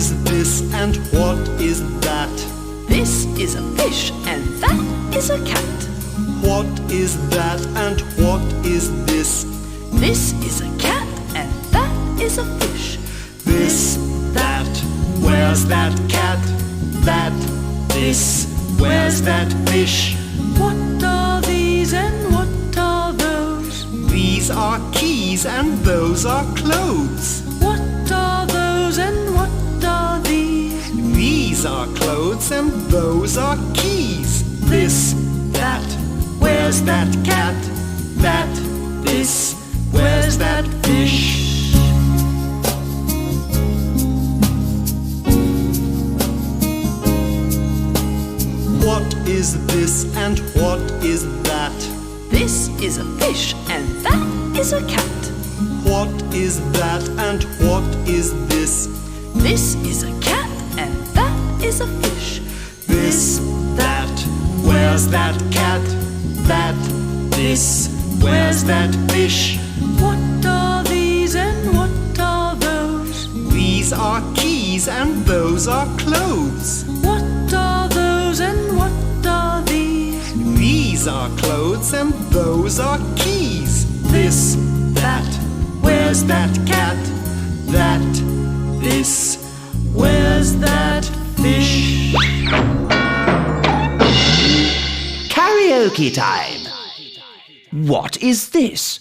is this and what is that? This is a fish and that is a cat. What is that and what is this? This is a cat and that is a fish. This, that, where's that cat? That, this, where's that fish? What are these and what are those? These are keys and those are clothes. What are those and what are these? These are clothes and those are keys. This, that, where's that cat? That, this, where's that fish? What is this and what is that? This is a fish and that is a cat. What is that and what is this? This is a cat and that is a fish. This, that, where's that cat? That, this, where's that fish? What are these and what are those? These are keys and those are clothes. What are those and what are these? These are clothes and those are keys. This, that, where's that cat? That, this, where's that fish? Karaoke time! What is this?